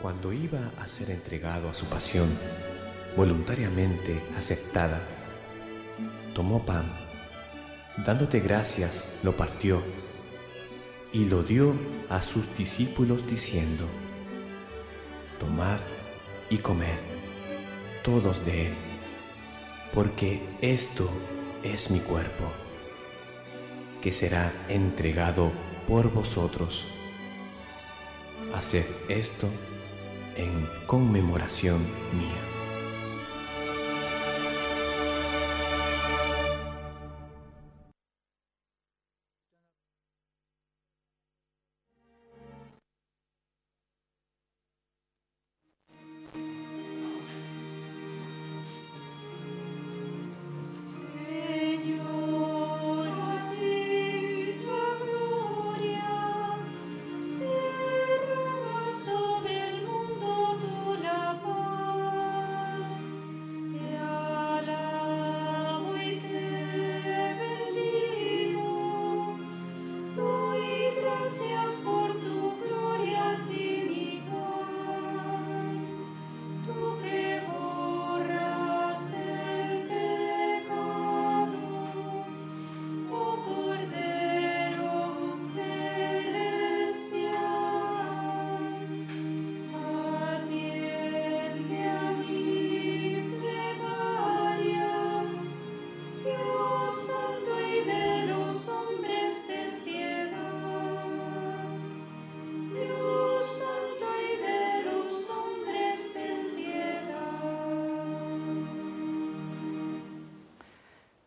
Cuando iba a ser entregado a su pasión, voluntariamente aceptada, tomó pan, dándote gracias, lo partió y lo dio a sus discípulos diciendo: tomad y comed todos de él, porque esto es mi cuerpo, que será entregado por vosotros. Haced esto en conmemoración mía.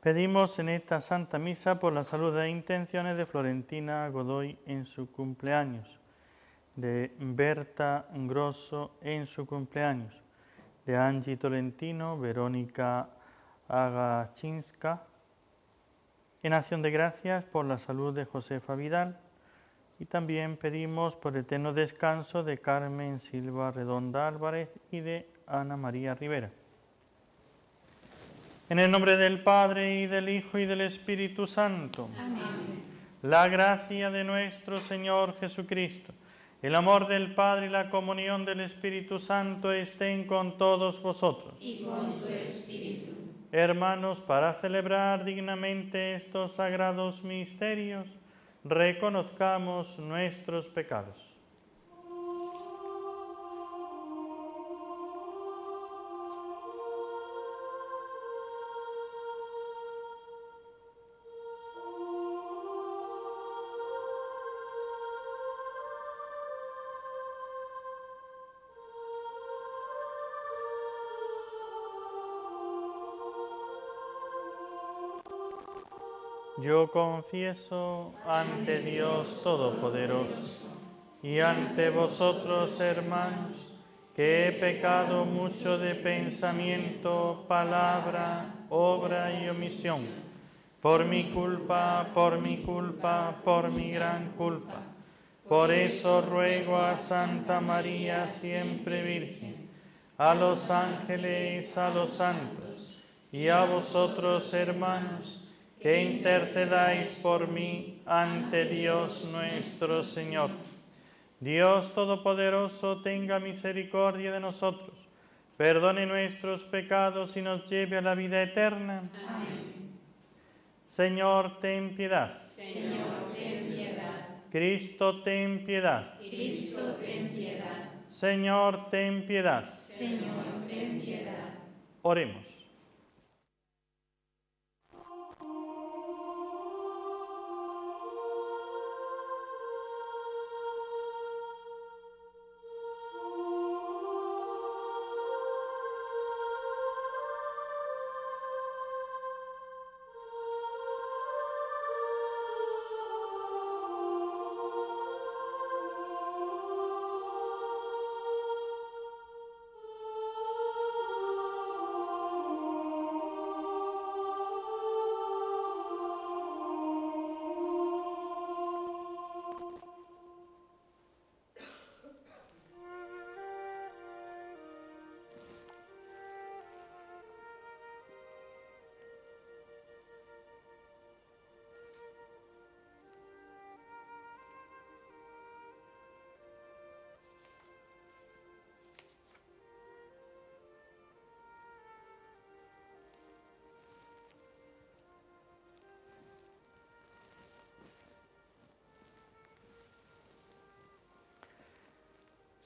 Pedimos en esta Santa Misa por la salud e intenciones de Florentina Godoy en su cumpleaños, de Berta Grosso en su cumpleaños, de Angie Tolentino, Verónica Agachinska. En acción de gracias por la salud de Josefa Vidal y también pedimos por el eterno descanso de Carmen Silva Redonda Álvarez y de Ana María Rivera. En el nombre del Padre, y del Hijo, y del Espíritu Santo. Amén. La gracia de nuestro Señor Jesucristo, el amor del Padre y la comunión del Espíritu Santo estén con todos vosotros. Y con tu espíritu. Hermanos, para celebrar dignamente estos sagrados misterios, reconozcamos nuestros pecados. Yo confieso ante Dios Todopoderoso y ante vosotros, hermanos, que he pecado mucho de pensamiento, palabra, obra y omisión, por mi culpa, por mi gran culpa. Por eso ruego a Santa María, siempre Virgen, a los ángeles, a los santos, y a vosotros, hermanos, que intercedáis por mí ante Dios nuestro Señor. Dios Todopoderoso tenga misericordia de nosotros, perdone nuestros pecados y nos lleve a la vida eterna. Amén. Señor, ten piedad. Señor, ten piedad. Cristo, ten piedad. Cristo, ten piedad. Señor, ten piedad. Señor, ten piedad. Oremos.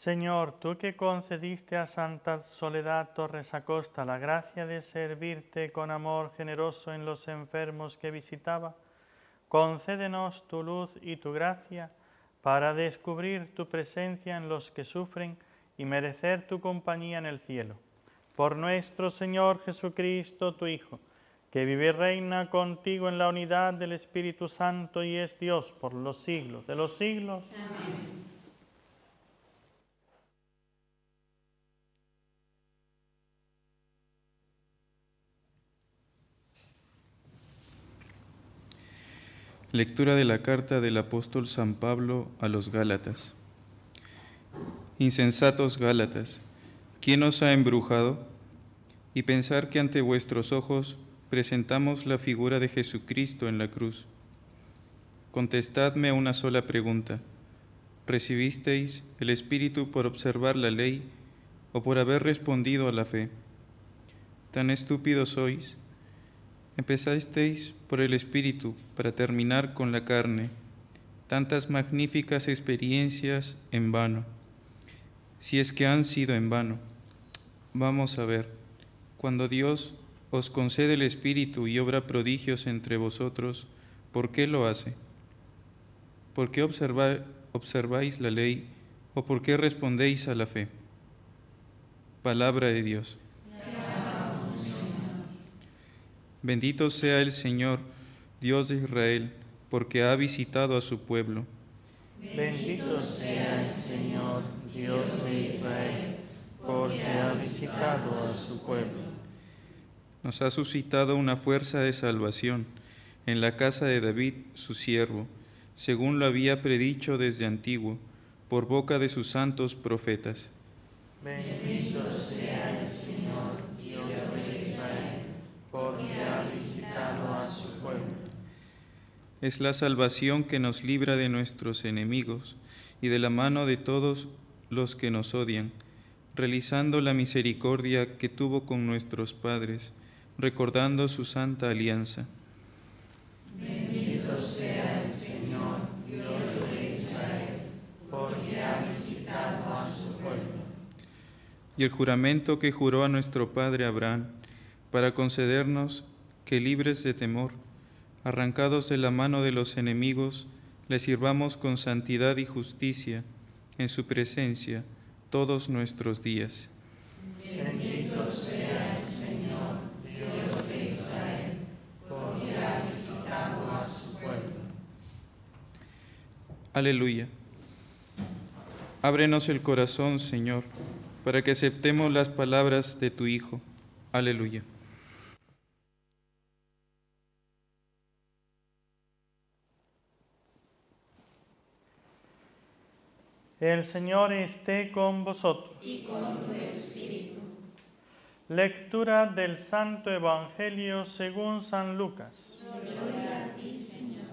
Señor, tú que concediste a Santa Soledad Torres Acosta la gracia de servirte con amor generoso en los enfermos que visitaba, concédenos tu luz y tu gracia para descubrir tu presencia en los que sufren y merecer tu compañía en el cielo. Por nuestro Señor Jesucristo, tu Hijo, que vive y reina contigo en la unidad del Espíritu Santo y es Dios por los siglos de los siglos. Amén. Lectura de la carta del apóstol San Pablo a los Gálatas. Insensatos Gálatas, ¿quién os ha embrujado? Y pensar que ante vuestros ojos presentamos la figura de Jesucristo en la cruz. Contestadme a una sola pregunta. ¿Recibisteis el Espíritu por observar la ley o por haber respondido a la fe? ¿Tan estúpidos sois? Empezasteis por el Espíritu para terminar con la carne. Tantas magníficas experiencias en vano. Si es que han sido en vano. Vamos a ver, cuando Dios os concede el Espíritu y obra prodigios entre vosotros, ¿por qué lo hace? ¿Por qué observáis la ley o por qué respondéis a la fe? Palabra de Dios. Bendito sea el Señor, Dios de Israel, porque ha visitado a su pueblo. Bendito sea el Señor, Dios de Israel, porque ha visitado a su pueblo. Nos ha suscitado una fuerza de salvación en la casa de David, su siervo, según lo había predicho desde antiguo, por boca de sus santos profetas. Bendito sea el Señor, Dios de Israel, porque ha visitado a su pueblo. Es la salvación que nos libra de nuestros enemigos y de la mano de todos los que nos odian, realizando la misericordia que tuvo con nuestros padres, recordando su santa alianza. Bendito sea el Señor, Dios de Israel, porque ha visitado a su pueblo. Y el juramento que juró a nuestro padre Abraham, para concedernos que libres de temor, arrancados de la mano de los enemigos, le sirvamos con santidad y justicia en su presencia todos nuestros días. Bendito sea el Señor, Dios de Israel, porque ha visitado a su pueblo. Aleluya. Ábrenos el corazón, Señor, para que aceptemos las palabras de tu Hijo. Aleluya. El Señor esté con vosotros. Y con tu espíritu. Lectura del Santo Evangelio según San Lucas. Gloria a ti, Señor.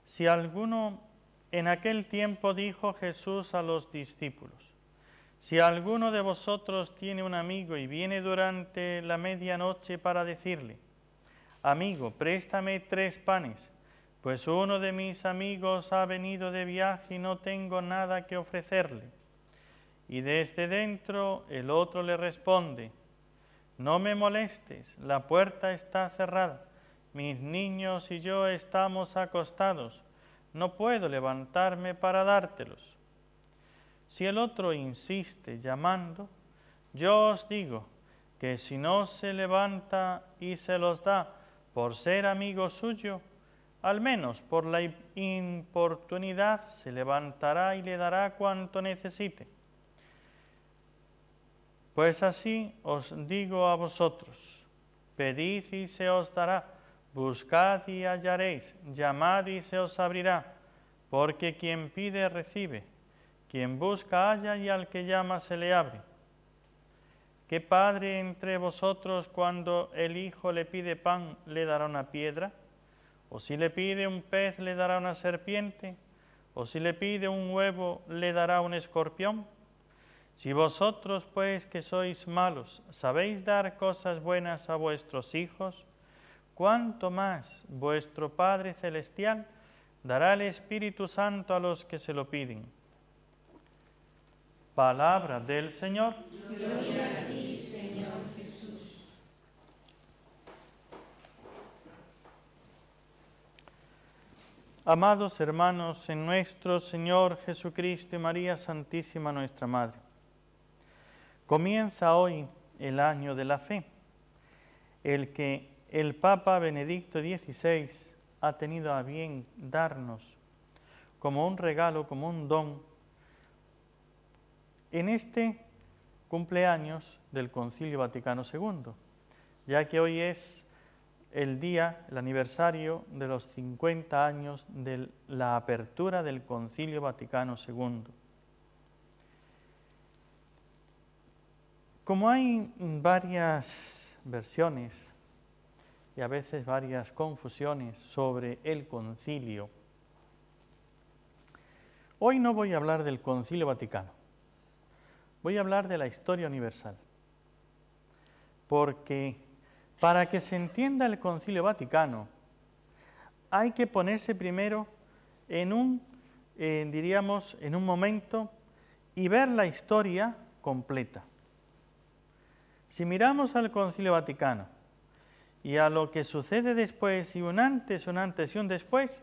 Si alguno, en aquel tiempo dijo Jesús a los discípulos, si alguno de vosotros tiene un amigo y viene durante la medianoche para decirle, amigo, préstame 3 panes, pues uno de mis amigos ha venido de viaje y no tengo nada que ofrecerle. Y desde dentro el otro le responde, no me molestes, la puerta está cerrada, mis niños y yo estamos acostados, no puedo levantarme para dártelos. Si el otro insiste llamando, yo os digo que si no se levanta y se los da por ser amigo suyo, al menos por la importunidad se levantará y le dará cuanto necesite. Pues así os digo a vosotros, pedid y se os dará, buscad y hallaréis, llamad y se os abrirá, porque quien pide recibe, quien busca halla y al que llama se le abre. ¿Qué padre entre vosotros cuando el hijo le pide pan le dará una piedra? ¿O si le pide un pez le dará una serpiente? ¿O si le pide un huevo le dará un escorpión? Si vosotros pues que sois malos sabéis dar cosas buenas a vuestros hijos, ¿cuánto más vuestro Padre Celestial dará el Espíritu Santo a los que se lo piden. Palabra del Señor. Gloria a ti, Señor Jesús. Amados hermanos, en nuestro Señor Jesucristo y María Santísima nuestra Madre, comienza hoy el año de la fe, el que el Papa Benedicto XVI ha tenido a bien darnos como un regalo, como un don, en este cumpleaños del Concilio Vaticano II, ya que hoy es el día, el aniversario de los 50 años de la apertura del Concilio Vaticano II. Como hay varias versiones y a veces varias confusiones sobre el concilio, hoy no voy a hablar del Concilio Vaticano, voy a hablar de la historia universal, porque para que se entienda el Concilio Vaticano hay que ponerse primero en un momento y ver la historia completa. Si miramos al Concilio Vaticano y a lo que sucede después, y un antes y un después,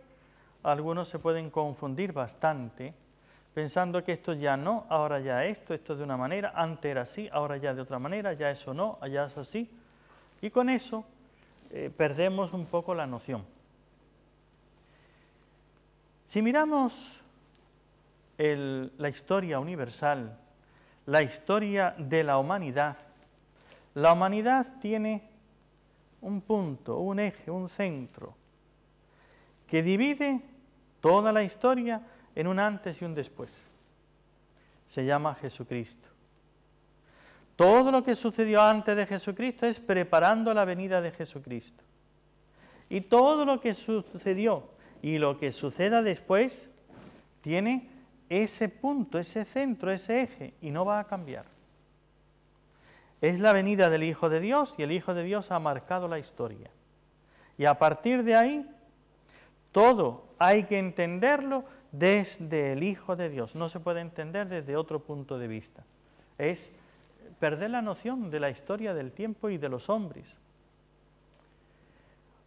algunos se pueden confundir bastante, pensando que esto ya no, ahora ya esto de una manera, antes era así, ahora ya de otra manera, ya eso no, allá es así, y con eso perdemos un poco la noción. Si miramos la historia universal, la historia de la humanidad tiene un punto, un eje, un centro, que divide toda la historia en un antes y un después. Se llama Jesucristo. Todo lo que sucedió antes de Jesucristo es preparando la venida de Jesucristo. Y todo lo que sucedió y lo que suceda después tiene ese punto, ese centro, ese eje, y no va a cambiar. Es la venida del Hijo de Dios, y el Hijo de Dios ha marcado la historia. Y a partir de ahí, todo hay que entenderlo desde el Hijo de Dios. No se puede entender desde otro punto de vista. Es perder la noción de la historia del tiempo y de los hombres.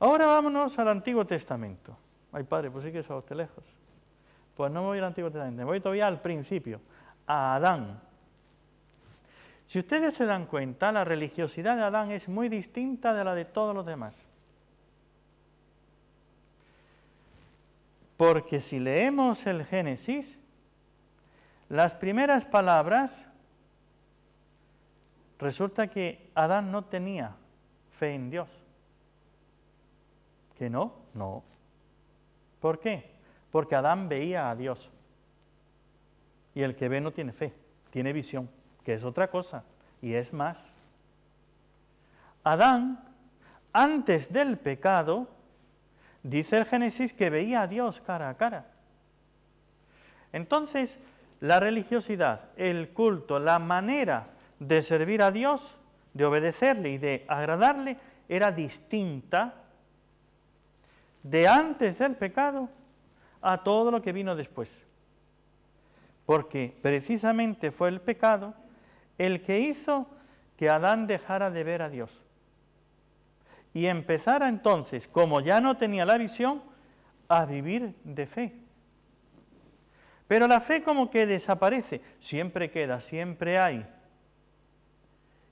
Ahora vámonos al Antiguo Testamento. Ay, padre, pues sí que eso a usted lejos. Pues no me voy al Antiguo Testamento, me voy todavía al principio, a Adán. Si ustedes se dan cuenta, la religiosidad de Adán es muy distinta de la de todos los demás. Porque si leemos el Génesis, las primeras palabras, resulta que Adán no tenía fe en Dios. ¿Que no? No. ¿Por qué? Porque Adán veía a Dios. Y el que ve no tiene fe, tiene visión, que es otra cosa, y es más. Adán, antes del pecado, dice el Génesis que veía a Dios cara a cara. Entonces, la religiosidad, el culto, la manera de servir a Dios, de obedecerle y de agradarle, era distinta de antes del pecado a todo lo que vino después. Porque precisamente fue el pecado el que hizo que Adán dejara de ver a Dios. Y empezara entonces, como ya no tenía la visión, a vivir de fe. Pero la fe como que desaparece, siempre queda, siempre hay.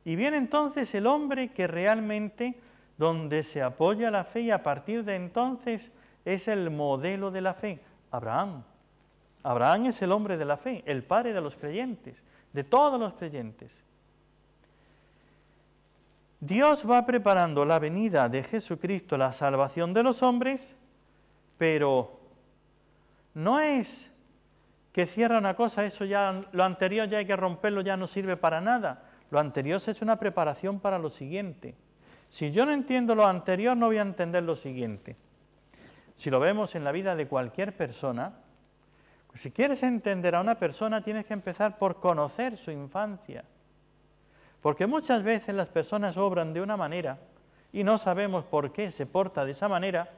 Y viene entonces el hombre que realmente, donde se apoya la fe, y a partir de entonces es el modelo de la fe, Abraham. Abraham es el hombre de la fe, el padre de los creyentes, de todos los creyentes. Dios va preparando la venida de Jesucristo, la salvación de los hombres, pero no es que cierra una cosa, eso ya, lo anterior ya hay que romperlo, ya no sirve para nada. Lo anterior es una preparación para lo siguiente. Si yo no entiendo lo anterior, no voy a entender lo siguiente. Si lo vemos en la vida de cualquier persona, pues si quieres entender a una persona, tienes que empezar por conocer su infancia. Porque muchas veces las personas obran de una manera y no sabemos por qué se porta de esa manera,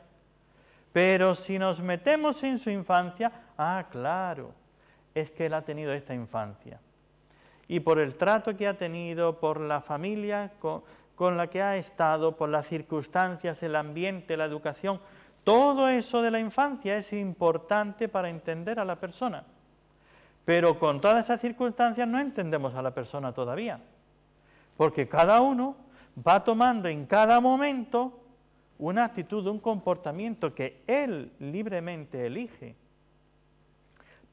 Pero si nos metemos en su infancia, claro, es que él ha tenido esta infancia. Y por el trato que ha tenido, por la familia con la que ha estado, por las circunstancias, el ambiente, la educación, todo eso de la infancia es importante para entender a la persona. Pero con todas esas circunstancias no entendemos a la persona todavía, porque cada uno va tomando en cada momento una actitud, un comportamiento que él libremente elige,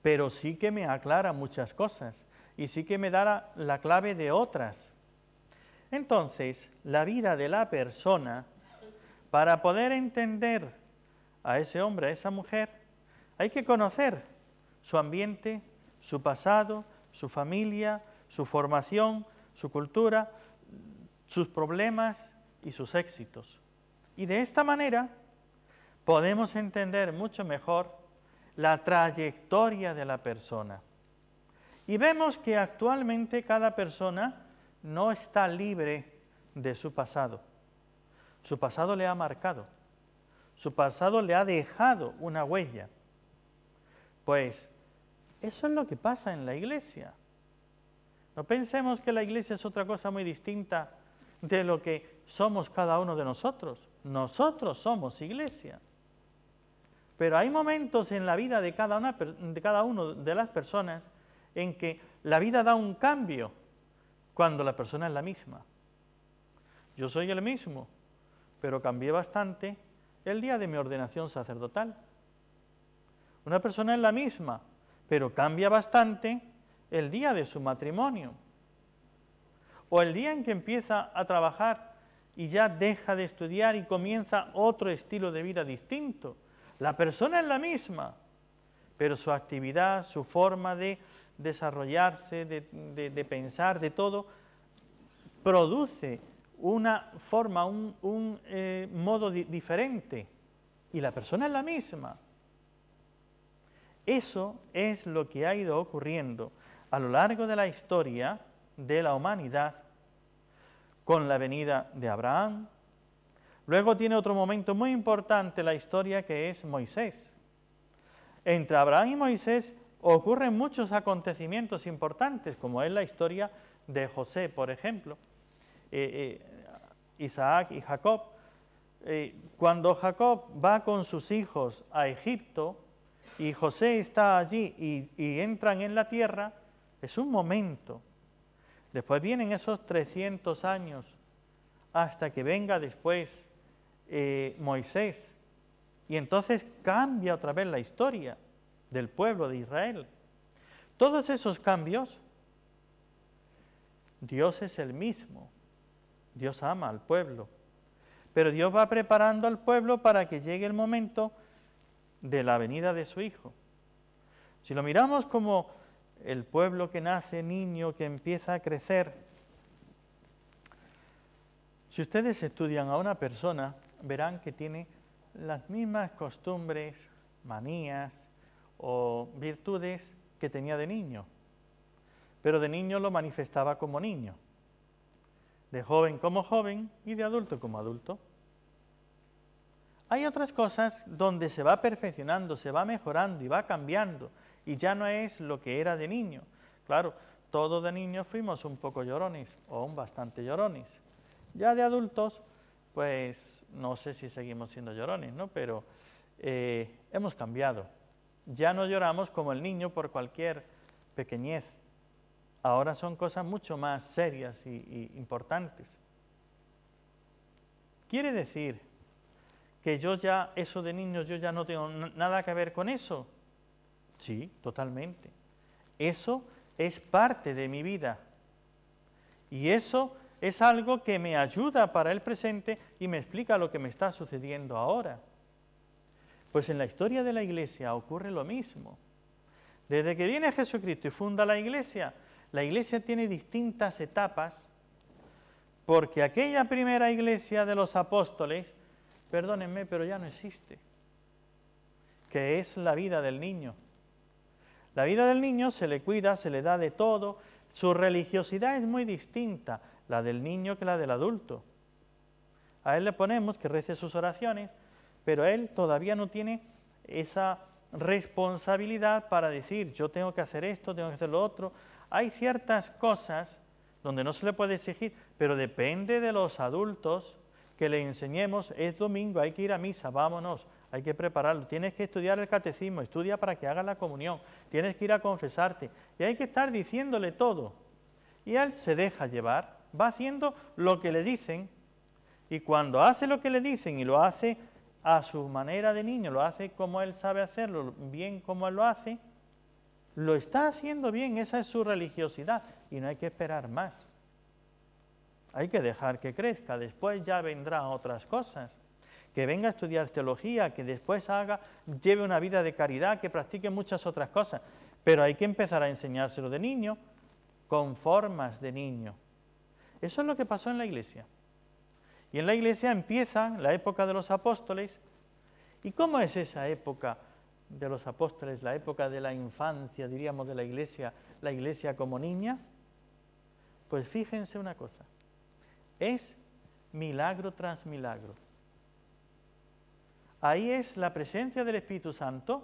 pero sí que me aclara muchas cosas y sí que me da la clave de otras. Entonces, la vida de la persona, para poder entender a ese hombre, a esa mujer, hay que conocer su ambiente, su pasado, su familia, su formación, su cultura, sus problemas y sus éxitos. Y de esta manera podemos entender mucho mejor la trayectoria de la persona. Y vemos que actualmente cada persona no está libre de su pasado. Su pasado le ha marcado. Su pasado le ha dejado una huella. Pues eso es lo que pasa en la iglesia. No pensemos que la iglesia es otra cosa muy distinta de lo que somos cada uno de nosotros. Nosotros somos iglesia. Pero hay momentos en la vida de cada uno de las personas en que la vida da un cambio cuando la persona es la misma. Yo soy el mismo, pero cambié bastante el día de mi ordenación sacerdotal. Una persona es la misma, pero cambia bastante el día de su matrimonio. O el día en que empieza a trabajar y ya deja de estudiar y comienza otro estilo de vida distinto. La persona es la misma, pero su actividad, su forma de desarrollarse, de pensar, de todo, produce una forma, un modo diferente. Y la persona es la misma. Eso es lo que ha ido ocurriendo a lo largo de la historia de la humanidad con la venida de Abraham. Luego tiene otro momento muy importante la historia, que es Moisés. Entre Abraham y Moisés ocurren muchos acontecimientos importantes, como es la historia de José, por ejemplo, Isaac y Jacob. Cuando Jacob va con sus hijos a Egipto y José está allí y entran en la tierra, es un momento. Después vienen esos 300 años hasta que venga después Moisés, y entonces cambia otra vez la historia del pueblo de Israel. Todos esos cambios, Dios es el mismo, Dios ama al pueblo, pero Dios va preparando al pueblo para que llegue el momento de la venida de su Hijo. Si lo miramos como el pueblo que nace niño, que empieza a crecer, si ustedes estudian a una persona, verán que tiene las mismas costumbres, manías o virtudes que tenía de niño, pero de niño lo manifestaba como niño, de joven como joven y de adulto como adulto. Hay otras cosas donde se va perfeccionando, se va mejorando y va cambiando, y ya no es lo que era de niño. Claro, todos de niños fuimos un poco llorones, o un bastante llorones. Ya de adultos, pues no sé si seguimos siendo llorones, ¿no? Pero hemos cambiado. Ya no lloramos como el niño por cualquier pequeñez. Ahora son cosas mucho más serias y importantes. Quiere decir que yo ya, eso de niños, yo ya no tengo nada que ver con eso. Sí, totalmente. Eso es parte de mi vida. Y eso es algo que me ayuda para el presente y me explica lo que me está sucediendo ahora. Pues en la historia de la Iglesia ocurre lo mismo. Desde que viene Jesucristo y funda la Iglesia tiene distintas etapas, porque aquella primera Iglesia de los apóstoles, perdónenme, pero ya no existe, que es la vida del niño. La vida del niño se le cuida, se le da de todo, su religiosidad es muy distinta, la del niño que la del adulto. A él le ponemos que rece sus oraciones, pero él todavía no tiene esa responsabilidad para decir, yo tengo que hacer esto, tengo que hacer lo otro. Hay ciertas cosas donde no se le puede exigir, pero depende de los adultos que le enseñemos, es domingo, hay que ir a misa, vámonos, hay que prepararlo, tienes que estudiar el catecismo, estudia para que hagas la comunión, tienes que ir a confesarte, y hay que estar diciéndole todo. Y él se deja llevar, va haciendo lo que le dicen, y cuando hace lo que le dicen y lo hace a su manera de niño, lo hace como él sabe hacerlo, bien como él lo está haciendo bien, esa es su religiosidad, y no hay que esperar más. Hay que dejar que crezca, después ya vendrán otras cosas. Que venga a estudiar teología, que después lleve una vida de caridad, que practique muchas otras cosas. Pero hay que empezar a enseñárselo de niño, con formas de niño. Eso es lo que pasó en la Iglesia. Y en la Iglesia empieza la época de los apóstoles. ¿Y cómo es esa época de los apóstoles, la época de la infancia, diríamos, de la Iglesia como niña? Pues fíjense una cosa. Es milagro tras milagro. Ahí es la presencia del Espíritu Santo,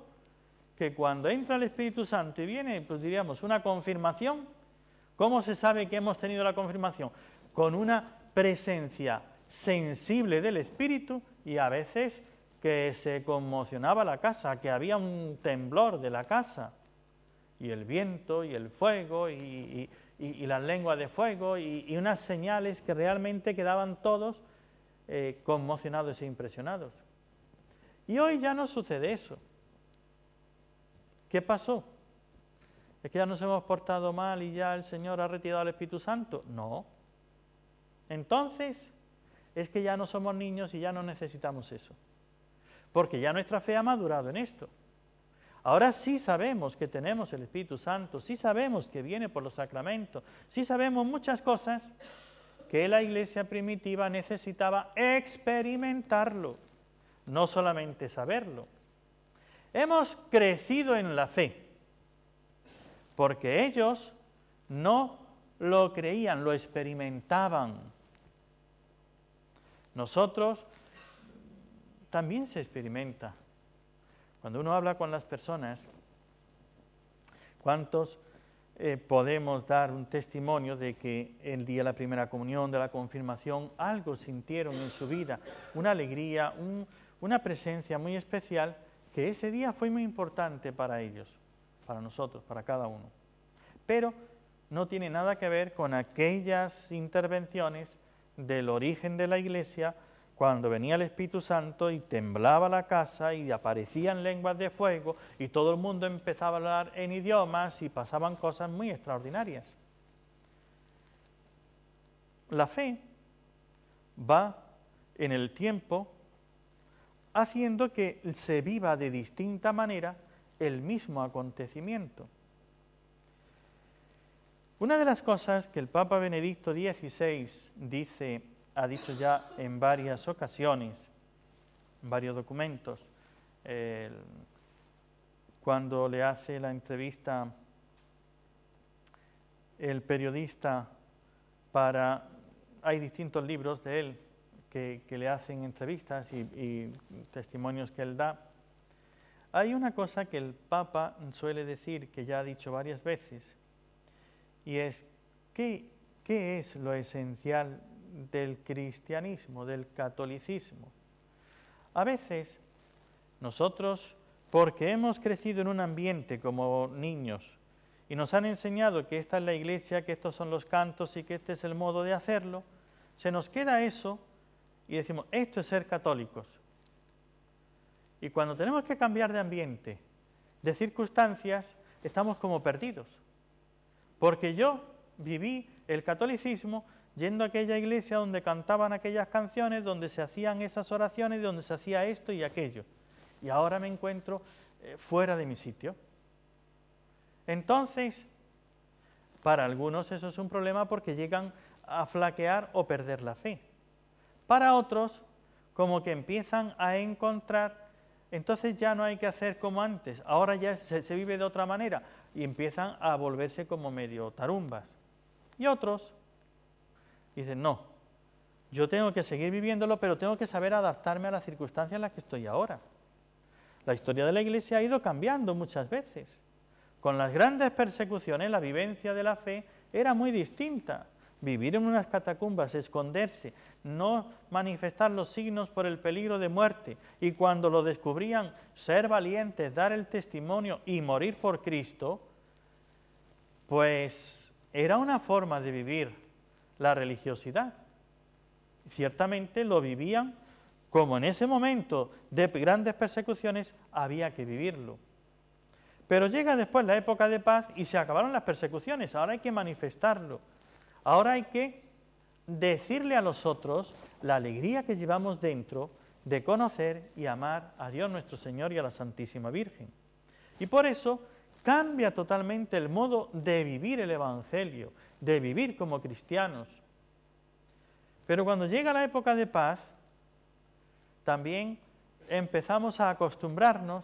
que cuando entra el Espíritu Santo y viene, pues diríamos, una confirmación, ¿cómo se sabe que hemos tenido la confirmación? Con una presencia sensible del Espíritu y a veces que se conmocionaba la casa, que había un temblor de la casa, y el viento y el fuego y las lenguas de fuego y unas señales que realmente quedaban todos conmocionados e impresionados. Y hoy ya no sucede eso. ¿Qué pasó? ¿Es que ya nos hemos portado mal y ya el Señor ha retirado al Espíritu Santo? No. Entonces, es que ya no somos niños y ya no necesitamos eso. Porque ya nuestra fe ha madurado en esto. Ahora sí sabemos que tenemos el Espíritu Santo, sí sabemos que viene por los sacramentos, sí sabemos muchas cosas que la Iglesia primitiva necesitaba experimentarlo, no solamente saberlo. Hemos crecido en la fe, porque ellos no lo creían, lo experimentaban. Nosotros también se experimenta. Cuando uno habla con las personas, ¿cuántos podemos dar un testimonio de que el día de la primera comunión, de la confirmación, algo sintieron en su vida, una alegría, una presencia muy especial, que ese día fue muy importante para ellos, para nosotros, para cada uno? Pero no tiene nada que ver con aquellas intervenciones del origen de la Iglesia, cuando venía el Espíritu Santo y temblaba la casa y aparecían lenguas de fuego y todo el mundo empezaba a hablar en idiomas y pasaban cosas muy extraordinarias. La fe va en el tiempo haciendo que se viva de distinta manera el mismo acontecimiento. Una de las cosas que el Papa Benedicto XVI ha dicho ya en varias ocasiones, en varios documentos, cuando le hace la entrevista el periodista hay distintos libros de él que le hacen entrevistas y testimonios que él da. Hay una cosa que el Papa suele decir, que ya ha dicho varias veces, y es, ¿qué es lo esencial del cristianismo, del catolicismo? A veces nosotros, porque hemos crecido en un ambiente como niños y nos han enseñado que esta es la Iglesia, que estos son los cantos y que este es el modo de hacerlo, se nos queda eso y decimos, esto es ser católicos. Y cuando tenemos que cambiar de ambiente, de circunstancias, estamos como perdidos. Porque yo viví el catolicismo yendo a aquella iglesia donde cantaban aquellas canciones, donde se hacían esas oraciones, donde se hacía esto y aquello. Y ahora me encuentro fuera de mi sitio. Entonces, para algunos eso es un problema porque llegan a flaquear o perder la fe. Para otros, como que empiezan a encontrar, entonces ya no hay que hacer como antes, ahora ya se vive de otra manera y empiezan a volverse como medio tarumbas. Y otros dicen, no, Yo tengo que seguir viviéndolo, pero tengo que saber adaptarme a las circunstancias en las que estoy ahora. La historia de la Iglesia ha ido cambiando muchas veces. Con las grandes persecuciones, la vivencia de la fe era muy distinta. Vivir en unas catacumbas, esconderse, no manifestar los signos por el peligro de muerte, y cuando lo descubrían, ser valientes, dar el testimonio y morir por Cristo, pues era una forma de vivir la religiosidad. Ciertamente lo vivían como en ese momento de grandes persecuciones había que vivirlo. Pero llega después la época de paz y se acabaron las persecuciones, ahora hay que manifestarlo. Ahora hay que decirle a los otros la alegría que llevamos dentro de conocer y amar a Dios nuestro Señor y a la Santísima Virgen. Y por eso cambia totalmente el modo de vivir el Evangelio, de vivir como cristianos. Pero cuando llega la época de paz, también empezamos a acostumbrarnos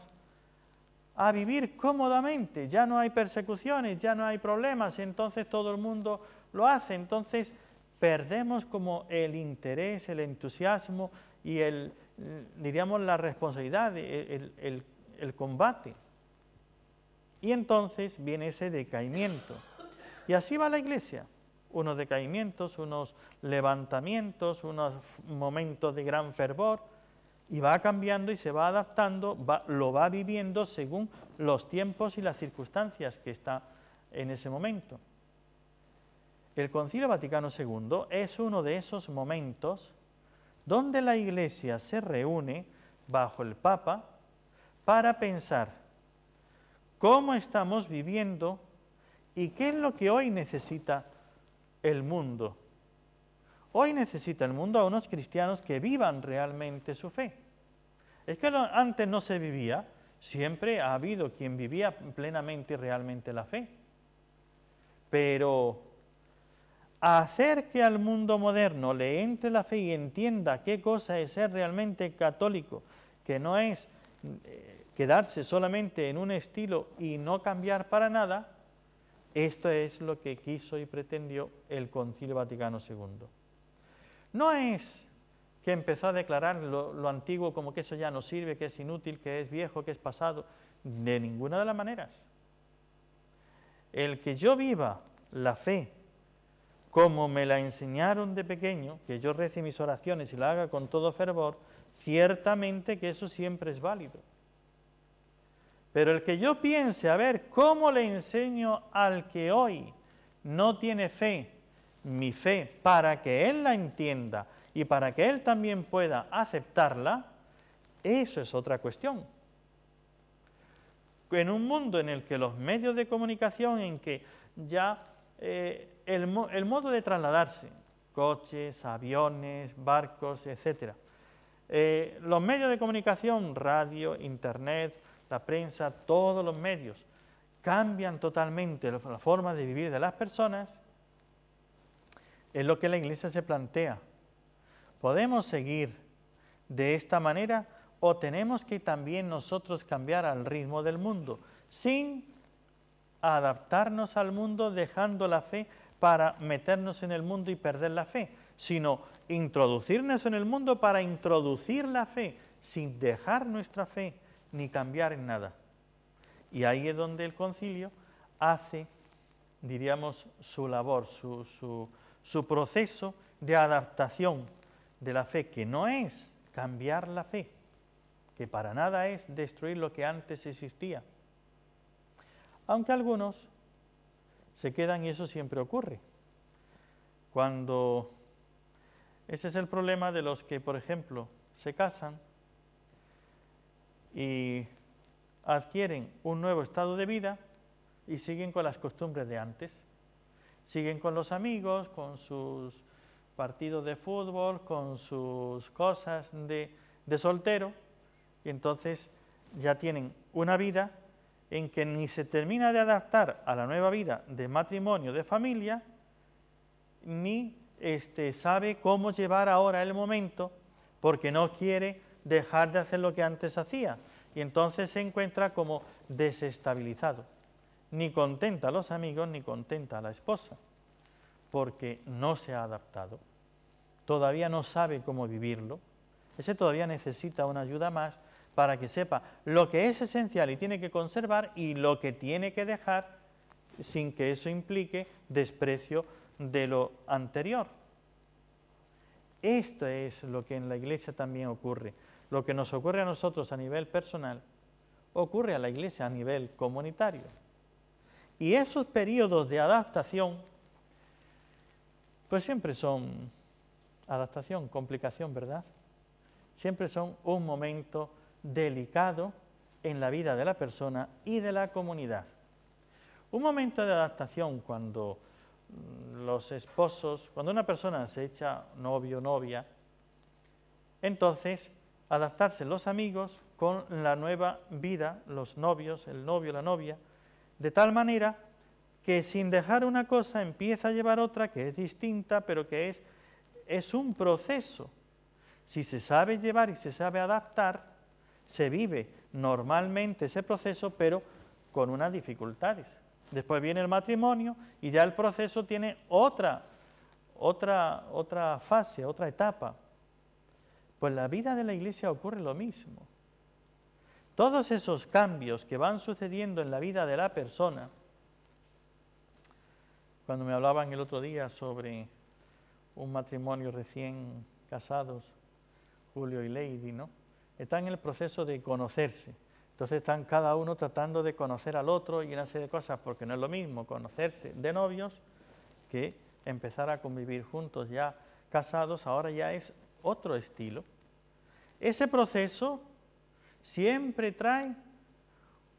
a vivir cómodamente. Ya no hay persecuciones, ya no hay problemas, entonces todo el mundo lo hace. Entonces perdemos como el interés, el entusiasmo y diríamos la responsabilidad, el combate. Y entonces viene ese decaimiento. Y así va la Iglesia. Unos decaimientos, unos levantamientos, unos momentos de gran fervor, y va cambiando y se va adaptando, lo va viviendo según los tiempos y las circunstancias que está en ese momento. El Concilio Vaticano II es uno de esos momentos donde la Iglesia se reúne bajo el Papa para pensar cómo estamos viviendo y qué es lo que hoy necesita el mundo. Hoy necesita el mundo a unos cristianos que vivan realmente su fe. Es que antes no se vivía, siempre ha habido quien vivía plenamente y realmente la fe. Pero hacer que al mundo moderno le entre la fe y entienda qué cosa es ser realmente católico, que no es quedarse solamente en un estilo y no cambiar para nada, esto es lo que quiso y pretendió el Concilio Vaticano II. No es que empezó a declarar lo antiguo como que eso ya no sirve, que es inútil, que es viejo, que es pasado, de ninguna de las maneras. El que yo viva la fe como me la enseñaron de pequeño, que yo rece mis oraciones y la haga con todo fervor, ciertamente que eso siempre es válido. Pero el que yo piense, a ver, ¿cómo le enseño al que hoy no tiene fe, mi fe, para que él la entienda y para que él también pueda aceptarla? Eso es otra cuestión. En un mundo en el que los medios de comunicación, en que ya el modo de trasladarse, coches, aviones, barcos, etc. Los medios de comunicación, radio, internet, la prensa, todos los medios, cambian totalmente la forma de vivir de las personas. Es lo que la Iglesia se plantea. ¿Podemos seguir de esta manera o tenemos que también nosotros cambiar al ritmo del mundo, sin adaptarnos al mundo, dejando la fe para meternos en el mundo y perder la fe, sino introducirnos en el mundo para introducir la fe, sin dejar nuestra fe ni cambiar en nada? Y ahí es donde el concilio hace, diríamos, su labor, su proceso de adaptación de la fe, que no es cambiar la fe, que para nada es destruir lo que antes existía. Aunque algunos se quedan, y eso siempre ocurre. Cuando ese es el problema de los que, por ejemplo, se casan y adquieren un nuevo estado de vida y siguen con las costumbres de antes. Siguen con los amigos, con sus partidos de fútbol, con sus cosas de soltero, y entonces ya tienen una vida en que ni se termina de adaptar a la nueva vida de matrimonio, de familia, ni sabe cómo llevar ahora el momento, porque no quiere dejar de hacer lo que antes hacía, y entonces se encuentra como desestabilizado. Ni contenta a los amigos, ni contenta a la esposa, porque no se ha adaptado. todavía no sabe cómo vivirlo, ese todavía necesita una ayuda más para que sepa lo que es esencial y tiene que conservar y lo que tiene que dejar sin que eso implique desprecio de lo anterior. Esto es lo que en la Iglesia también ocurre. Lo que nos ocurre a nosotros a nivel personal, ocurre a la Iglesia a nivel comunitario. Y esos periodos de adaptación, pues siempre son adaptación, complicación, ¿verdad? Siempre son un momento delicado en la vida de la persona y de la comunidad. Un momento de adaptación cuando los esposos, cuando una persona se echa novio o novia, entonces adaptarse los amigos con la nueva vida, los novios, el novio, la novia, de tal manera que sin dejar una cosa empieza a llevar otra que es distinta, pero que es un proceso. Si se sabe llevar y se sabe adaptar, se vive normalmente ese proceso, pero con unas dificultades. Después viene el matrimonio y ya el proceso tiene otra fase, otra etapa. Pues la vida de la Iglesia ocurre lo mismo. Todos esos cambios que van sucediendo en la vida de la persona, cuando me hablaban el otro día sobre un matrimonio recién casados, Julio y Lady, ¿no? Están en el proceso de conocerse. Entonces están cada uno tratando de conocer al otro y una serie de cosas, porque no es lo mismo conocerse de novios que empezar a convivir juntos ya casados, ahora ya es otro estilo. Ese proceso siempre trae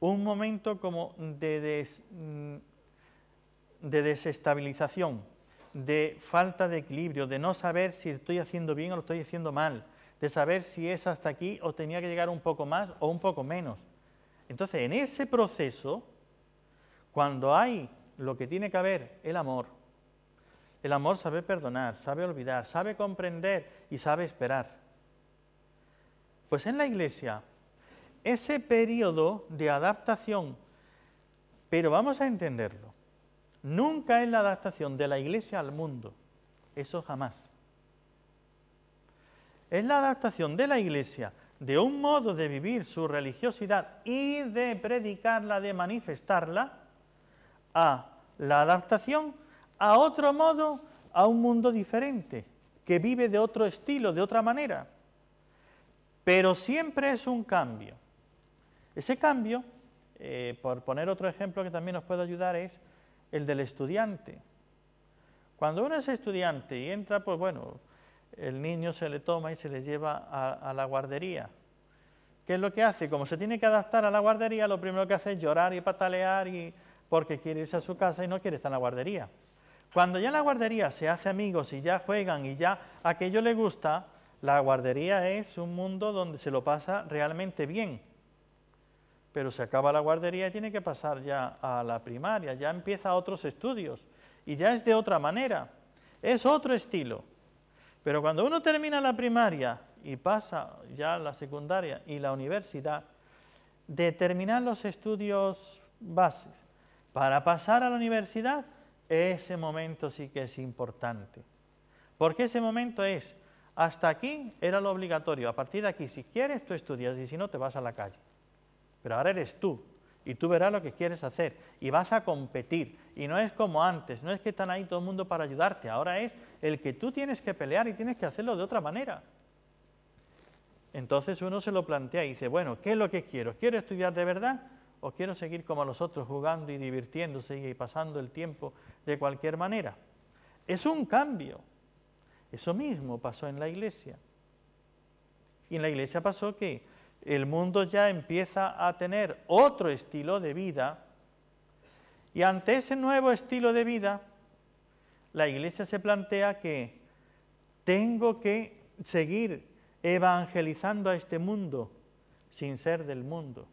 un momento como de desestabilización, de falta de equilibrio, de no saber si estoy haciendo bien o lo estoy haciendo mal, de saber si es hasta aquí o tenía que llegar un poco más o un poco menos. Entonces, en ese proceso, cuando hay lo que tiene que haber, el amor sabe perdonar, sabe olvidar, sabe comprender y sabe esperar. Pues en la Iglesia, ese periodo de adaptación, pero vamos a entenderlo, nunca es la adaptación de la Iglesia al mundo, eso jamás. Es la adaptación de la Iglesia de un modo de vivir su religiosidad y de predicarla, de manifestarla, a la adaptación a otro modo, a un mundo diferente, que vive de otro estilo, de otra manera. Pero siempre es un cambio. Ese cambio, por poner otro ejemplo que también nos puede ayudar, es el del estudiante. Cuando uno es estudiante y entra, pues bueno, el niño se le toma y se le lleva a la guardería. ¿Qué es lo que hace? Como se tiene que adaptar a la guardería, lo primero que hace es llorar y patalear porque quiere irse a su casa y no quiere estar en la guardería. Cuando ya en la guardería se hace amigos y ya juegan y ya aquello le gusta, la guardería es un mundo donde se lo pasa realmente bien. Pero se acaba la guardería y tiene que pasar ya a la primaria, ya empieza otros estudios y ya es de otra manera, es otro estilo. Pero cuando uno termina la primaria y pasa ya la secundaria y la universidad, de terminar los estudios bases para pasar a la universidad, ese momento sí que es importante. Porque ese momento es, hasta aquí era lo obligatorio, a partir de aquí si quieres tú estudias y si no te vas a la calle. Pero ahora eres tú y tú verás lo que quieres hacer y vas a competir. Y no es como antes, no es que están ahí todo el mundo para ayudarte, ahora es el que tú tienes que pelear y tienes que hacerlo de otra manera. Entonces uno se lo plantea y dice, bueno, ¿qué es lo que quiero? ¿Quiero estudiar de verdad o quiero seguir como los otros jugando y divirtiéndose y pasando el tiempo de cualquier manera? Es un cambio. Eso mismo pasó en la Iglesia. Y en la Iglesia pasó que el mundo ya empieza a tener otro estilo de vida y ante ese nuevo estilo de vida, la Iglesia se plantea que tengo que seguir evangelizando a este mundo sin ser del mundo.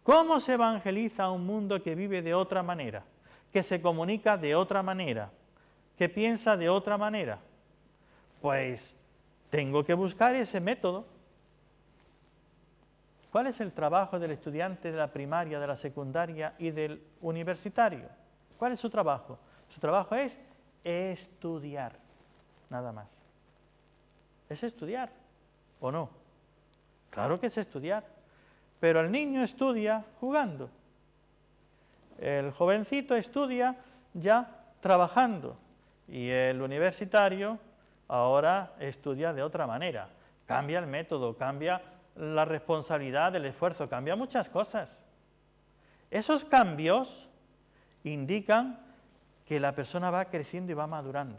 ¿Cómo se evangeliza a un mundo que vive de otra manera, que se comunica de otra manera, que piensa de otra manera? Pues tengo que buscar ese método. ¿Cuál es el trabajo del estudiante de la primaria, de la secundaria y del universitario? ¿Cuál es su trabajo? Su trabajo es estudiar, nada más. es estudiar, ¿o no? Claro que es estudiar, pero el niño estudia jugando. El jovencito estudia ya trabajando y el universitario ahora estudia de otra manera. Cambia el método, cambia la responsabilidad del esfuerzo, cambia muchas cosas. Esos cambios indican que la persona va creciendo y va madurando.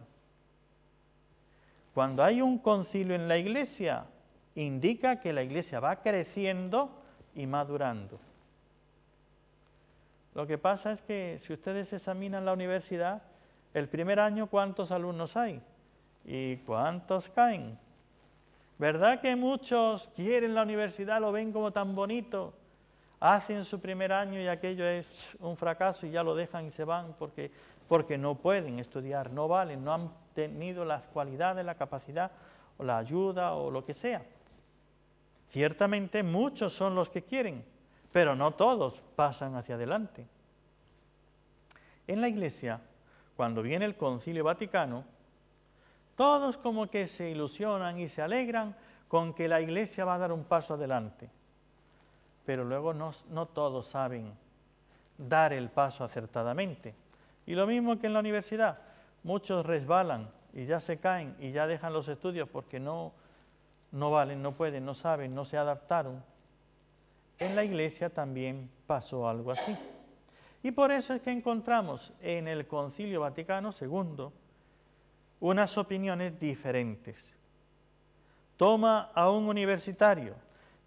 Cuando hay un concilio en la Iglesia, indica que la Iglesia va creciendo y madurando. Lo que pasa es que si ustedes examinan la universidad, el primer año, ¿cuántos alumnos hay? ¿Y cuántos caen? ¿Verdad que muchos quieren la universidad, lo ven como tan bonito? Hacen su primer año y aquello es un fracaso y ya lo dejan y se van porque no pueden estudiar, no valen, no han tenido las cualidades, la capacidad o la ayuda o lo que sea. Ciertamente muchos son los que quieren, pero no todos pasan hacia adelante. En la Iglesia, cuando viene el Concilio Vaticano, todos como que se ilusionan y se alegran con que la Iglesia va a dar un paso adelante. Pero luego no todos saben dar el paso acertadamente. Y lo mismo que en la universidad, muchos resbalan y ya se caen y ya dejan los estudios porque no valen, no pueden, no saben, no se adaptaron. En la Iglesia también pasó algo así. Y por eso es que encontramos en el Concilio Vaticano II unas opiniones diferentes. Toma a un universitario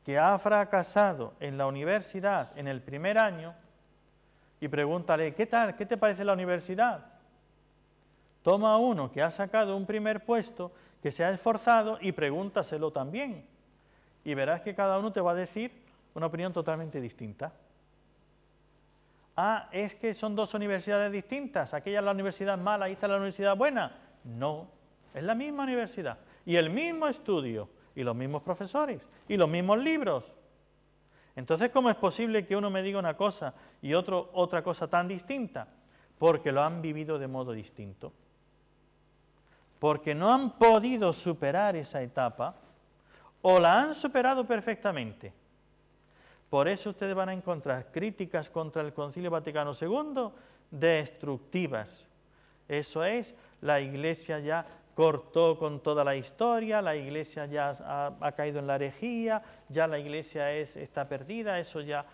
que ha fracasado en la universidad en el primer año y pregúntale, ¿qué tal? ¿Qué te parece la universidad? Toma a uno que ha sacado un primer puesto, que se ha esforzado y pregúntaselo también. Y verás que cada uno te va a decir una opinión totalmente distinta. Ah, es que son dos universidades distintas, aquella es la universidad mala y esta es la universidad buena. No, es la misma universidad y el mismo estudio y los mismos profesores y los mismos libros. Entonces, ¿cómo es posible que uno me diga una cosa y otro otra cosa tan distinta? Porque lo han vivido de modo distinto. Porque no han podido superar esa etapa o la han superado perfectamente. Por eso ustedes van a encontrar críticas contra el Concilio Vaticano II destructivas. Eso es, la Iglesia ya cortó con toda la historia, la Iglesia ya ha caído en la herejía, ya la Iglesia está perdida, eso ya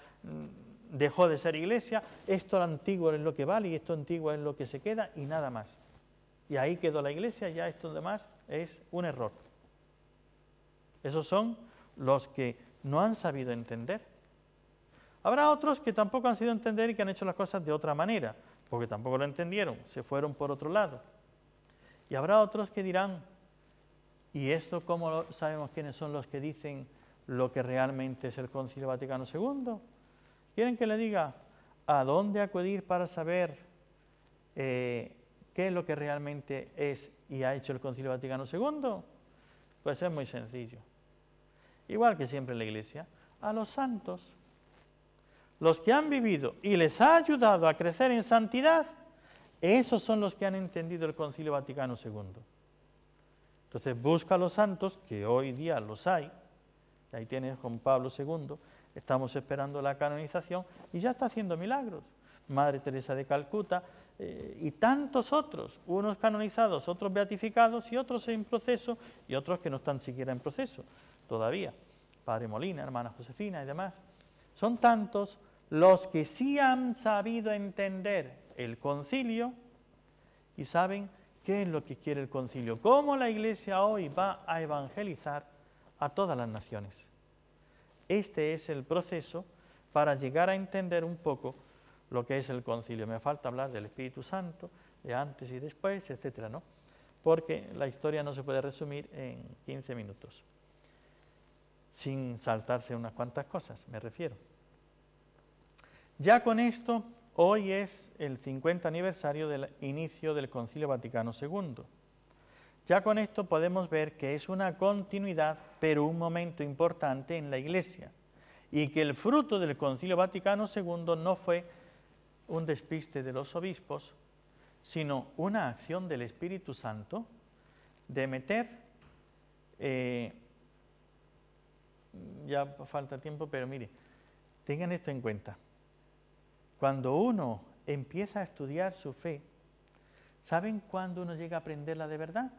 dejó de ser Iglesia, esto antiguo es lo que vale y esto antiguo es lo que se queda y nada más. Y ahí quedó la Iglesia, ya esto demás es un error. Esos son los que no han sabido entender. Habrá otros que tampoco han sabido entender y que han hecho las cosas de otra manera, porque tampoco lo entendieron, se fueron por otro lado. Y habrá otros que dirán, ¿y esto cómo sabemos quiénes son los que dicen lo que realmente es el Concilio Vaticano II? ¿Quieren que le diga a dónde acudir para saber qué es lo que realmente es y ha hecho el Concilio Vaticano II? Pues es muy sencillo. Igual que siempre en la Iglesia, a los santos, los que han vivido y les ha ayudado a crecer en santidad, esos son los que han entendido el Concilio Vaticano II. Entonces busca a los santos, que hoy día los hay, y ahí tienes Juan Pablo II, estamos esperando la canonización y ya está haciendo milagros. Madre Teresa de Calcuta y tantos otros, unos canonizados, otros beatificados y otros en proceso y otros que no están siquiera en proceso todavía. Padre Molina, hermana Josefina y demás. Son tantos los que sí han sabido entender el concilio y saben qué es lo que quiere el concilio, cómo la Iglesia hoy va a evangelizar a todas las naciones. Este es el proceso para llegar a entender un poco lo que es el concilio. Me falta hablar del Espíritu Santo, de antes y después, etcétera, ¿no? Porque la historia no se puede resumir en 15 minutos, sin saltarse unas cuantas cosas, me refiero. Ya con esto, hoy es el 50 aniversario del inicio del Concilio Vaticano II. Ya con esto podemos ver que es una continuidad, pero un momento importante en la Iglesia, y que el fruto del Concilio Vaticano II no fue un despiste de los obispos, sino una acción del Espíritu Santo de meter Ya falta tiempo, pero mire, tengan esto en cuenta. Cuando uno empieza a estudiar su fe, ¿saben cuándo uno llega a aprenderla de verdad?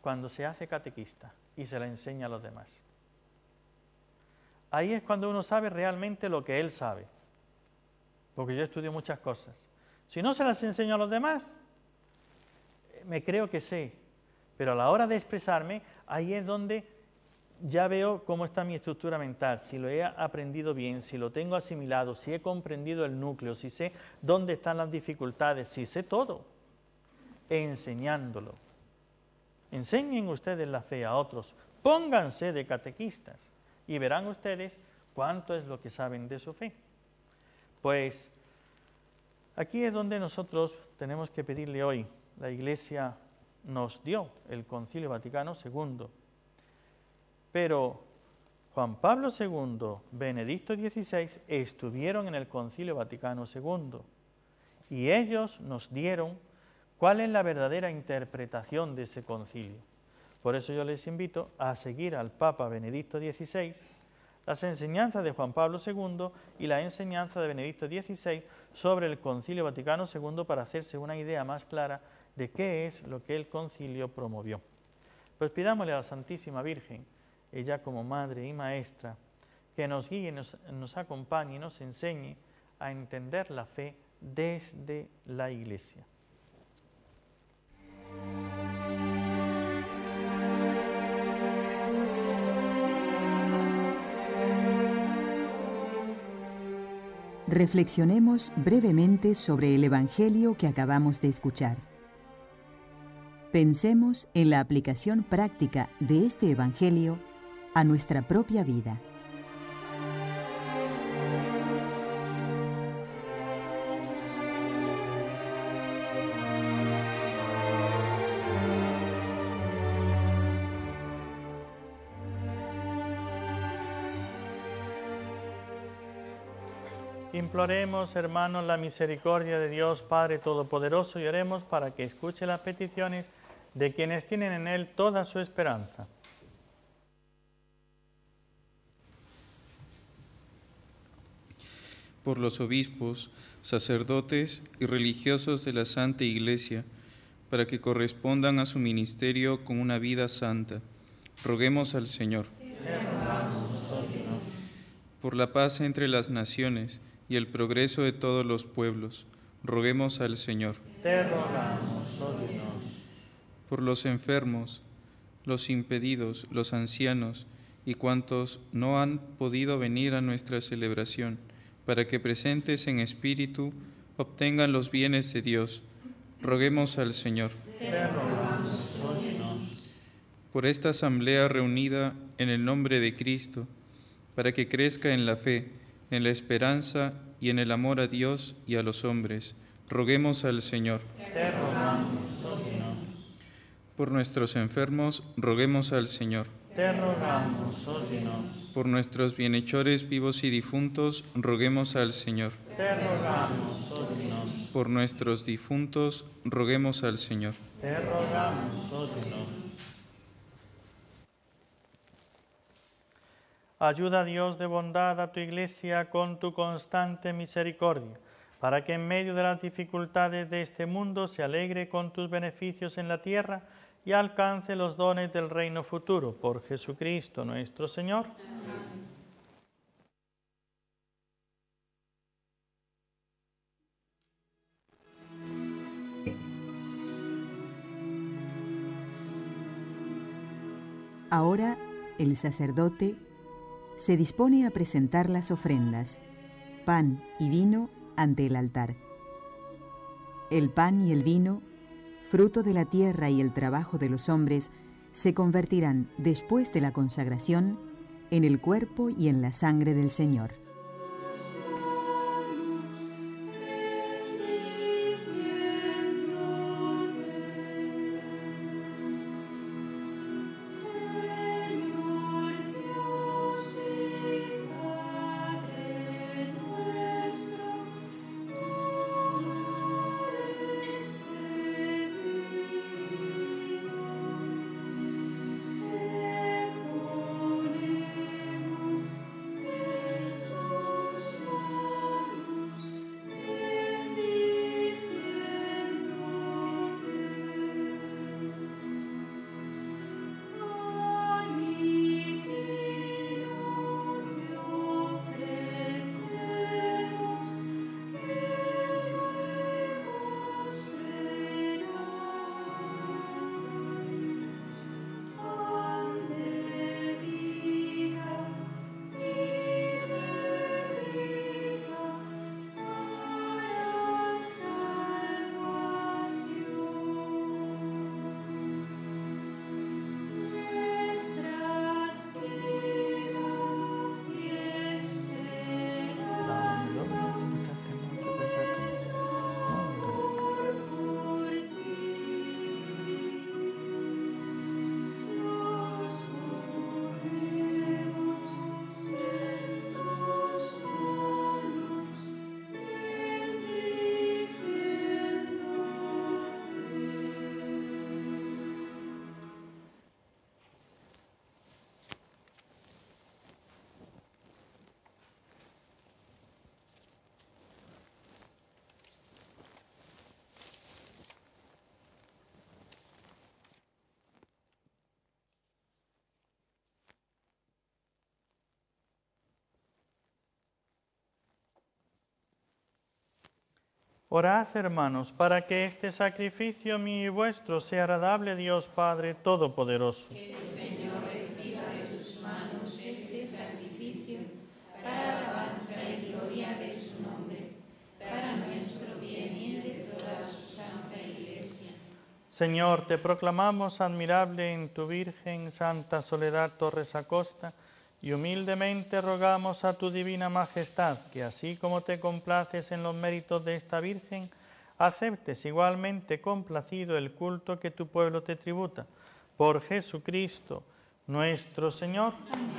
Cuando se hace catequista y se la enseña a los demás. Ahí es cuando uno sabe realmente lo que él sabe. Porque yo estudio muchas cosas. Si no se las enseño a los demás, me creo que sé. Pero a la hora de expresarme, ahí es donde ya veo cómo está mi estructura mental, si lo he aprendido bien, si lo tengo asimilado, si he comprendido el núcleo, si sé dónde están las dificultades, si sé todo, enseñándolo. Enseñen ustedes la fe a otros, pónganse de catequistas y verán ustedes cuánto es lo que saben de su fe. Pues aquí es donde nosotros tenemos que pedirle hoy. La Iglesia nos dio el Concilio Vaticano II, pero Juan Pablo II, Benedicto XVI estuvieron en el Concilio Vaticano II y ellos nos dieron cuál es la verdadera interpretación de ese concilio. Por eso yo les invito a seguir al Papa Benedicto XVI, las enseñanzas de Juan Pablo II y la enseñanza de Benedicto XVI sobre el Concilio Vaticano II para hacerse una idea más clara de qué es lo que el concilio promovió. Pues pidámosle a la Santísima Virgen, ella como Madre y Maestra, que nos guíe, nos acompañe y nos enseñe a entender la fe desde la Iglesia. Reflexionemos brevemente sobre el Evangelio que acabamos de escuchar. Pensemos en la aplicación práctica de este Evangelio a nuestra propia vida. Imploremos, hermanos, la misericordia de Dios Padre Todopoderoso y oremos para que escuche las peticiones de quienes tienen en Él toda su esperanza. Por los obispos, sacerdotes y religiosos de la Santa Iglesia, para que correspondan a su ministerio con una vida santa, roguemos al Señor. Por la paz entre las naciones y el progreso de todos los pueblos, roguemos al Señor. Te rogamos, oh Dios. Por los enfermos, los impedidos, los ancianos y cuantos no han podido venir a nuestra celebración, para que presentes en espíritu obtengan los bienes de Dios, roguemos al Señor. Te rogamos, oh Dios. Por esta asamblea reunida en el nombre de Cristo, para que crezca en la fe, en la esperanza y en el amor a Dios y a los hombres, roguemos al Señor. Te rogamos, oh Dios. Por nuestros enfermos, roguemos al Señor. Te rogamos, oh Dios. Por nuestros bienhechores vivos y difuntos, roguemos al Señor. Te rogamos, oh Dios. Por nuestros difuntos, roguemos al Señor. Te rogamos, oh Dios. Ayuda, Dios de bondad, a tu Iglesia con tu constante misericordia, para que en medio de las dificultades de este mundo se alegre con tus beneficios en la tierra y alcance los dones del reino futuro. Por Jesucristo nuestro Señor. Amén. Ahora el sacerdote se dispone a presentar las ofrendas, pan y vino, ante el altar. El pan y el vino, fruto de la tierra y el trabajo de los hombres, se convertirán, después de la consagración, en el cuerpo y en la sangre del Señor. Orad, hermanos, para que este sacrificio mío y vuestro sea agradable a Dios Padre Todopoderoso. Que el Señor reciba de tus manos este sacrificio para alabanza y gloria de su nombre, para nuestro bien y el de toda su santa Iglesia. Señor, te proclamamos admirable en tu Virgen Santa Soledad Torres Acosta, y humildemente rogamos a tu divina majestad que, así como te complaces en los méritos de esta Virgen, aceptes igualmente complacido el culto que tu pueblo te tributa. Por Jesucristo nuestro Señor. Amén.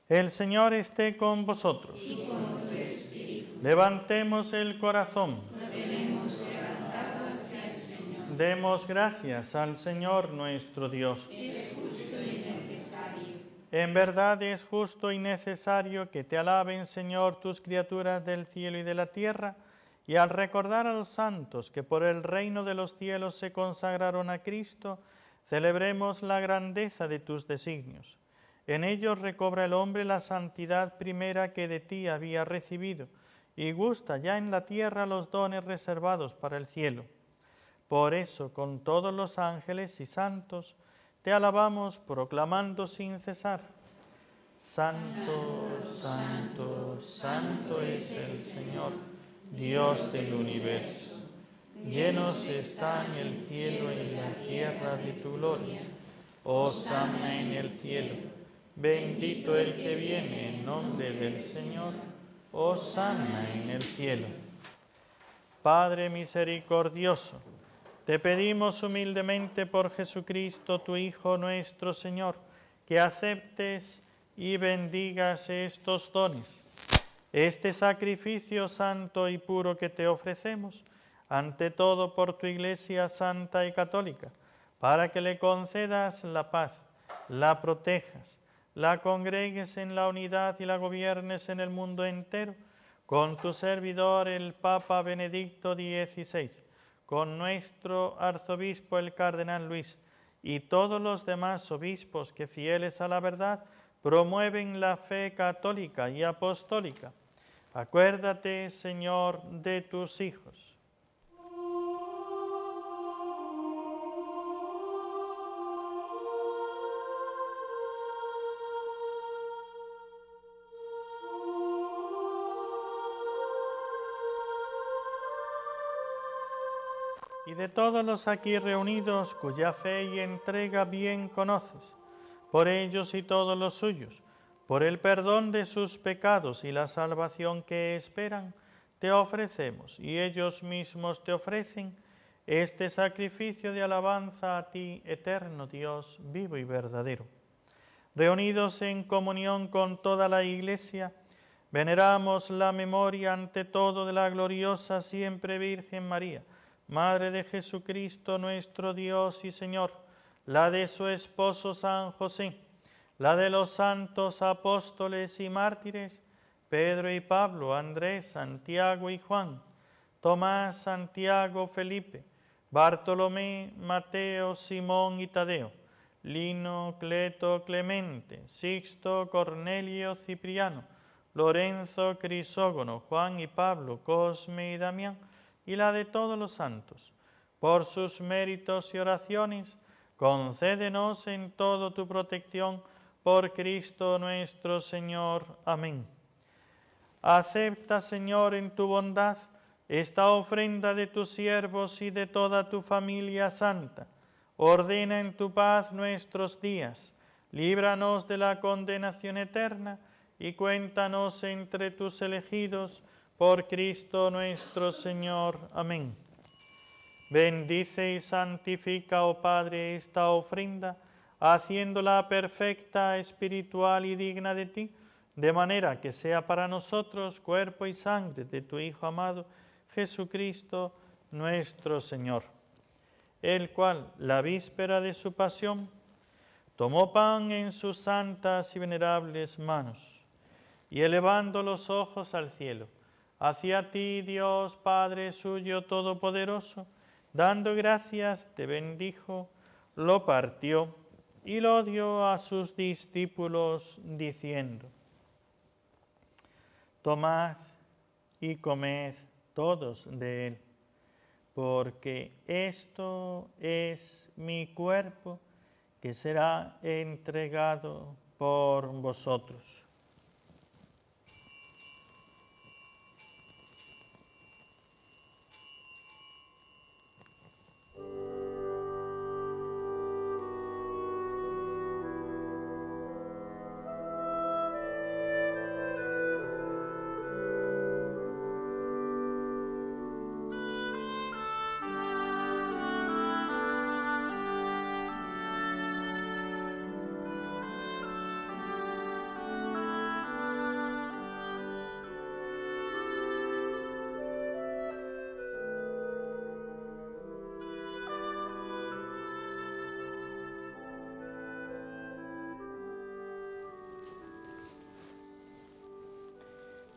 El Señor esté con vosotros. Y con tu espíritu. Levantemos el corazón. Lo tenemos levantado hacia el Señor. Demos gracias al Señor nuestro Dios. Es justo y necesario. En verdad es justo y necesario que te alaben, Señor, tus criaturas del cielo y de la tierra, y al recordar a los santos que por el reino de los cielos se consagraron a Cristo, celebremos la grandeza de tus designios. En ellos recobra el hombre la santidad primera que de ti había recibido, y gusta ya en la tierra los dones reservados para el cielo. Por eso, con todos los ángeles y santos, te alabamos proclamando sin cesar: Santo, santo, santo es el Señor, Dios del universo. Llenos están el cielo y la tierra de tu gloria. Hosana en el cielo. Bendito el que viene en nombre del Señor. Hosana en el cielo. Padre misericordioso, te pedimos humildemente por Jesucristo, tu Hijo nuestro Señor, que aceptes y bendigas estos dones, este sacrificio santo y puro que te ofrecemos, ante todo por tu Iglesia santa y católica, para que le concedas la paz, la protejas, la congregues en la unidad y la gobiernes en el mundo entero, con tu servidor el Papa Benedicto XVI, con nuestro arzobispo el Cardenal Luis, y todos los demás obispos que, fieles a la verdad, promueven la fe católica y apostólica. Acuérdate, Señor, de tus hijos. Y de todos los aquí reunidos, cuya fe y entrega bien conoces, por ellos y todos los suyos, por el perdón de sus pecados y la salvación que esperan, te ofrecemos, y ellos mismos te ofrecen, este sacrificio de alabanza a ti, eterno Dios, vivo y verdadero. Reunidos en comunión con toda la Iglesia, veneramos la memoria ante todo de la gloriosa siempre Virgen María, Madre de Jesucristo nuestro Dios y Señor, la de su esposo San José, la de los santos apóstoles y mártires, Pedro y Pablo, Andrés, Santiago y Juan, Tomás, Santiago, Felipe, Bartolomé, Mateo, Simón y Tadeo, Lino, Cleto, Clemente, Sixto, Cornelio, Cipriano, Lorenzo, Crisógono, Juan y Pablo, Cosme y Damián, y la de todos los santos. Por sus méritos y oraciones, concédenos en todo tu protección, por Cristo nuestro Señor. Amén. Acepta, Señor, en tu bondad esta ofrenda de tus siervos y de toda tu familia santa. Ordena en tu paz nuestros días, líbranos de la condenación eterna y cuéntanos entre tus elegidos, por Cristo nuestro Señor. Amén. Bendice y santifica, oh Padre, esta ofrenda, haciéndola perfecta, espiritual y digna de ti, de manera que sea para nosotros cuerpo y sangre de tu Hijo amado, Jesucristo nuestro Señor, el cual, la víspera de su pasión, tomó pan en sus santas y venerables manos, y elevando los ojos al cielo, hacia ti, Dios Padre suyo todopoderoso, dando gracias, te bendijo, lo partió y lo dio a sus discípulos diciendo: Tomad y comed todos de él, porque esto es mi cuerpo que será entregado por vosotros.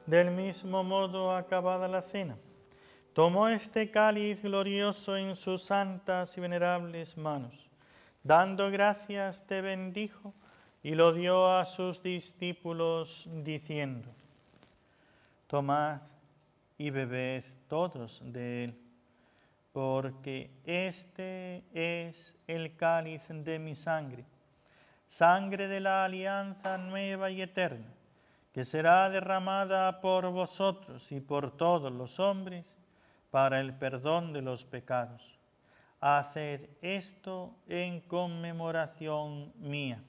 Del mismo modo, acabada la cena, tomó este cáliz glorioso en sus santas y venerables manos. Dando gracias, te bendijo y lo dio a sus discípulos diciendo: Tomad y bebed todos de él, porque este es el cáliz de mi sangre, sangre de la alianza nueva y eterna, que será derramada por vosotros y por todos los hombres para el perdón de los pecados. Haced esto en conmemoración mía.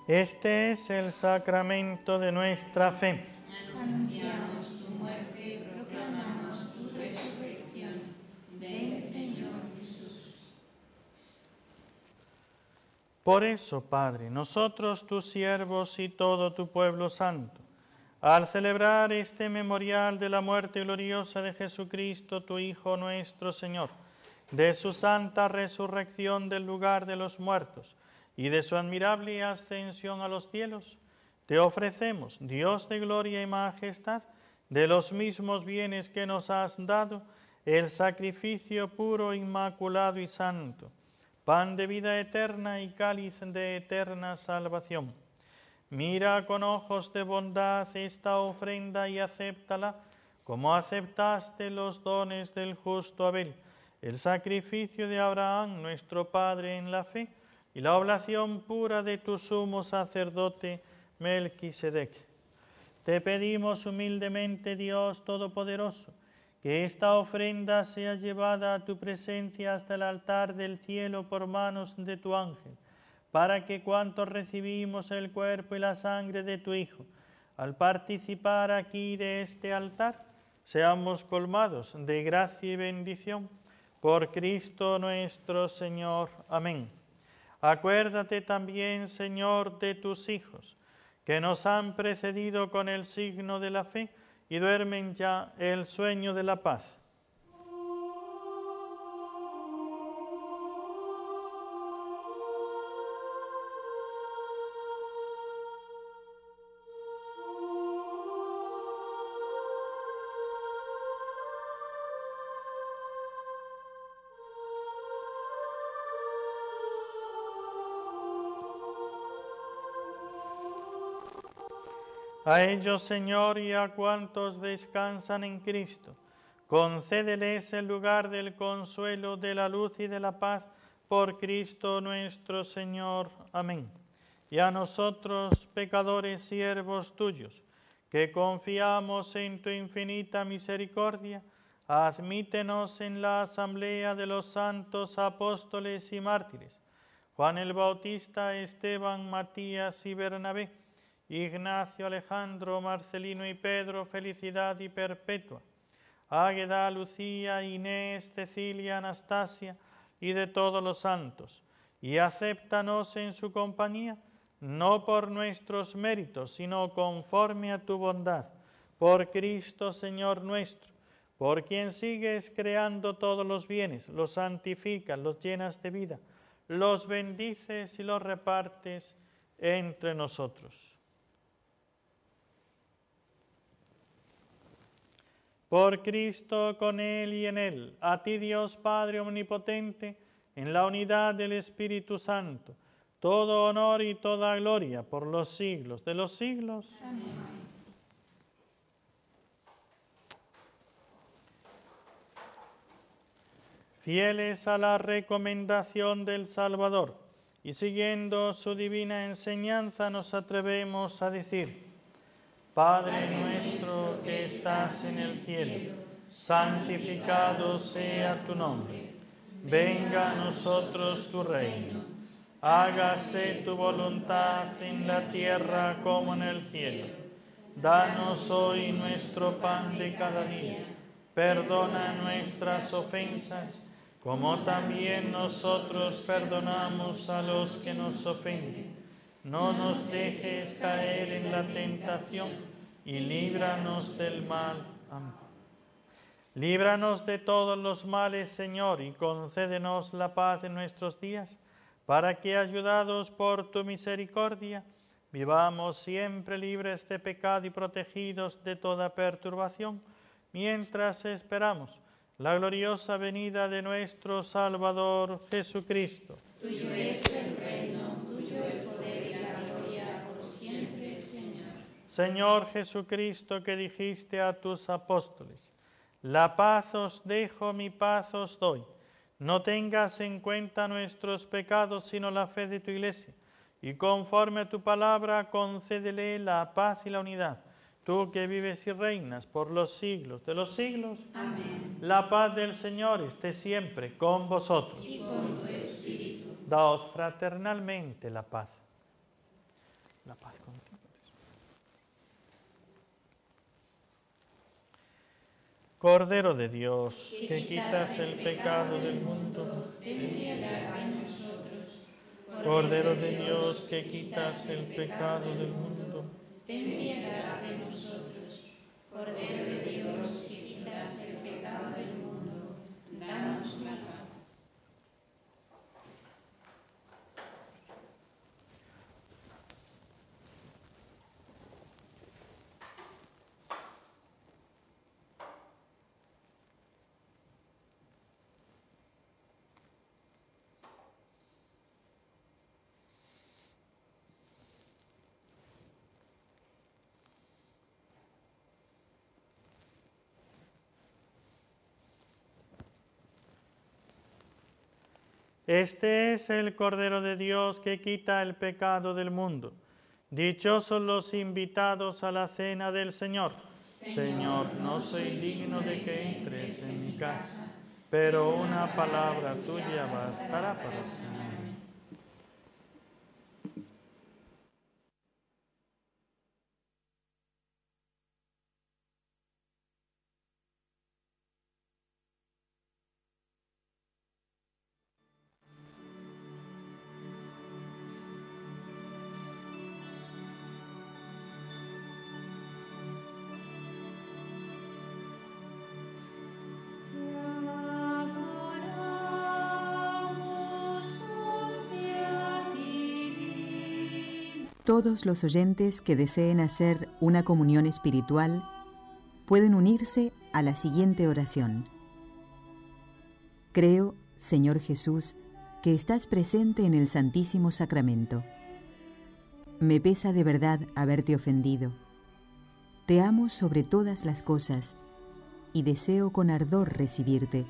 Este es el sacramento de nuestra fe. Anunciamos tu muerte y proclamamos tu resurrección. Ven, Señor Jesús. Por eso, Padre, nosotros tus siervos y todo tu pueblo santo, al celebrar este memorial de la muerte gloriosa de Jesucristo, tu Hijo nuestro Señor, de su santa resurrección del lugar de los muertos, y de su admirable ascensión a los cielos, te ofrecemos, Dios de gloria y majestad, de los mismos bienes que nos has dado, el sacrificio puro, inmaculado y santo, pan de vida eterna y cáliz de eterna salvación. Mira con ojos de bondad esta ofrenda y acéptala, como aceptaste los dones del justo Abel, el sacrificio de Abraham, nuestro Padre en la fe, y la oblación pura de tu sumo sacerdote Melquisedec. Te pedimos humildemente, Dios Todopoderoso, que esta ofrenda sea llevada a tu presencia hasta el altar del cielo por manos de tu ángel, para que cuantos recibimos el cuerpo y la sangre de tu Hijo, al participar aquí de este altar, seamos colmados de gracia y bendición. Por Cristo nuestro Señor. Amén. Acuérdate también, Señor, de tus hijos, que nos han precedido con el signo de la fe y duermen ya el sueño de la paz. A ellos, Señor, y a cuantos descansan en Cristo, concédeles el lugar del consuelo, de la luz y de la paz, por Cristo nuestro Señor. Amén. y a nosotros, pecadores siervos tuyos, que confiamos en tu infinita misericordia, admítenos en la asamblea de los santos apóstoles y mártires, Juan el Bautista, Esteban, Matías y Bernabé, Ignacio, Alejandro, Marcelino y Pedro, felicidad y perpetua, Águeda, Lucía, Inés, Cecilia, Anastasia y de todos los santos, y acéptanos en su compañía, no por nuestros méritos, sino conforme a tu bondad, por Cristo Señor nuestro, por quien sigues creando todos los bienes, los santificas, los llenas de vida, los bendices y los repartes entre nosotros. Por Cristo, con Él y en Él, a ti Dios Padre Omnipotente, en la unidad del Espíritu Santo, todo honor y toda gloria por los siglos de los siglos. Amén. Fieles a la recomendación del Salvador y siguiendo su divina enseñanza, nos atrevemos a decir: Padre nuestro que estás en el cielo, santificado sea tu nombre. Venga a nosotros tu reino. Hágase tu voluntad en la tierra como en el cielo. Danos hoy nuestro pan de cada día. Perdona nuestras ofensas, como también nosotros perdonamos a los que nos ofenden. No nos dejes caer en la tentación y líbranos del mal. Amén. Líbranos de todos los males, Señor, y concédenos la paz en nuestros días, para que, ayudados por tu misericordia, vivamos siempre libres de pecado y protegidos de toda perturbación, mientras esperamos la gloriosa venida de nuestro Salvador Jesucristo. Tuyo es el reino, tuyo el poder y la gloria por siempre, Señor. Señor Jesucristo, que dijiste a tus apóstoles: la paz os dejo, mi paz os doy. No tengas en cuenta nuestros pecados, sino la fe de tu Iglesia, y conforme a tu palabra concédele la paz y la unidad. Tú que vives y reinas por los siglos de los siglos. Amén. La paz del Señor esté siempre con vosotros. Y con tu espíritu. Daos fraternalmente la paz. La paz contigo. Cordero de Dios, que quitas el pecado del mundo, ten piedad de nosotros. Cordero de Dios, que quitas el pecado del mundo, ten piedad de nosotros. Cordero de Dios, que quitas el pecado del mundo, danos la paz. Este es el Cordero de Dios que quita el pecado del mundo. Dichosos los invitados a la cena del Señor. Señor, no soy digno de que entres en mi casa, pero una palabra tuya bastará para sanarme. Todos los oyentes que deseen hacer una comunión espiritual pueden unirse a la siguiente oración. Creo, Señor Jesús, que estás presente en el Santísimo Sacramento. Me pesa de verdad haberte ofendido. Te amo sobre todas las cosas y deseo con ardor recibirte.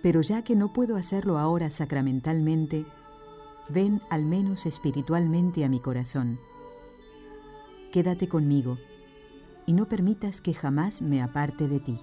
Pero ya que no puedo hacerlo ahora sacramentalmente, ven al menos espiritualmente a mi corazón. Quédate conmigo y no permitas que jamás me aparte de ti.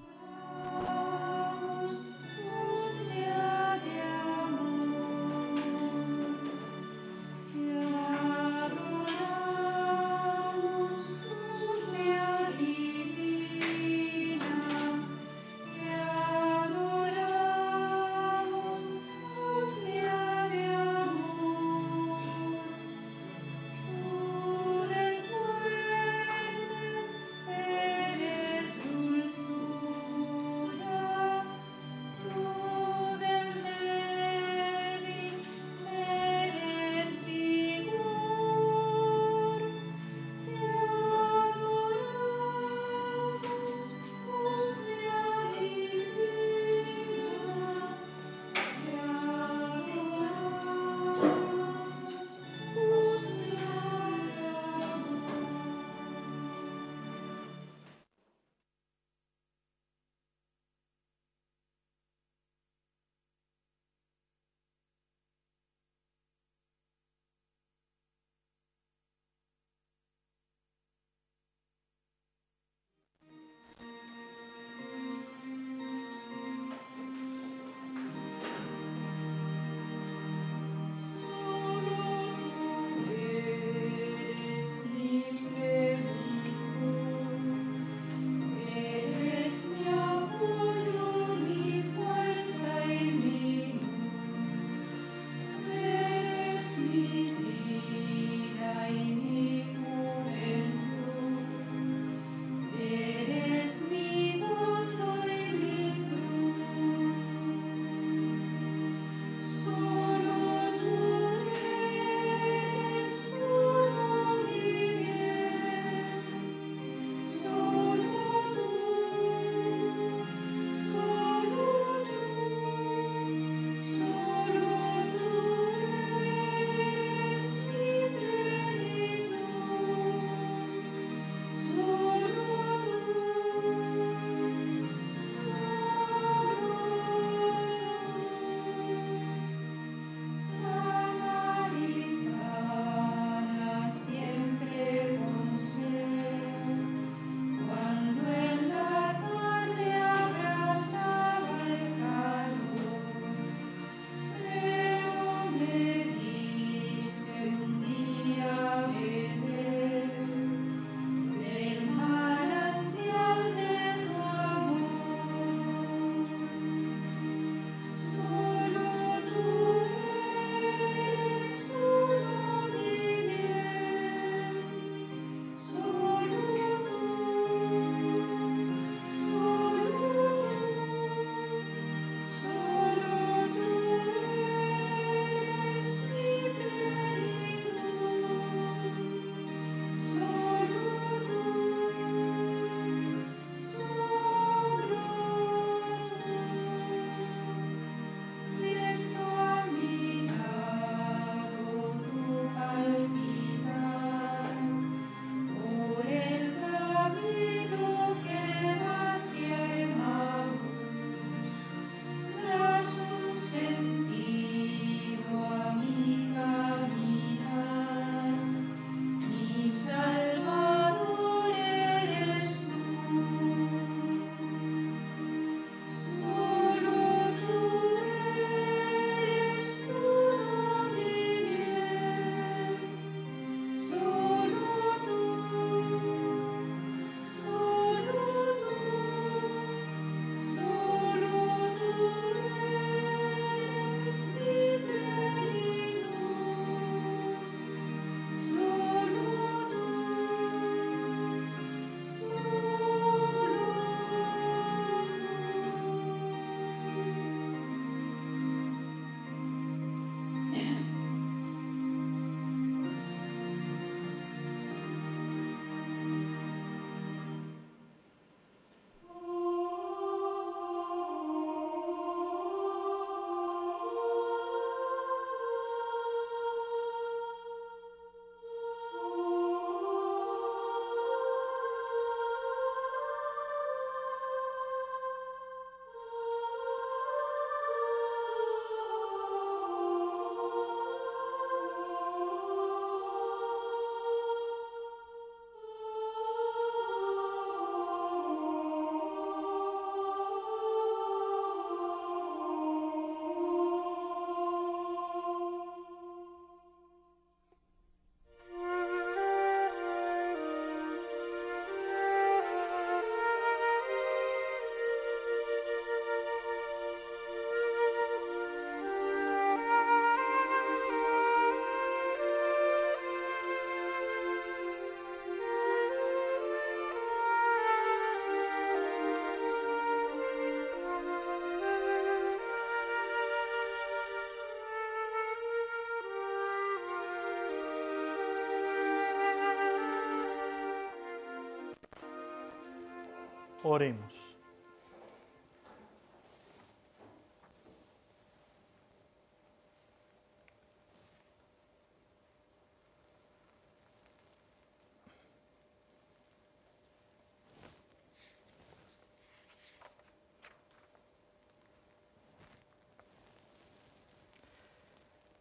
Oremos.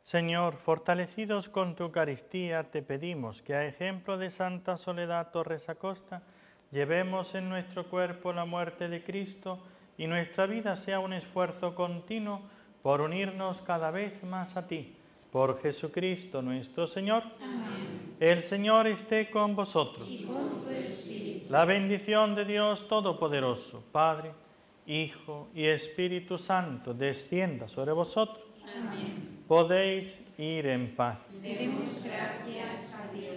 Señor, fortalecidos con tu Eucaristía, te pedimos que a ejemplo de Santa Soledad Torres Acosta, llevemos en nuestro cuerpo la muerte de Cristo y nuestra vida sea un esfuerzo continuo por unirnos cada vez más a ti. Por Jesucristo nuestro Señor. Amén. El Señor esté con vosotros. Y con tu espíritu. La bendición de Dios Todopoderoso, Padre, Hijo y Espíritu Santo, descienda sobre vosotros. Amén. Podéis ir en paz. Demos gracias a Dios.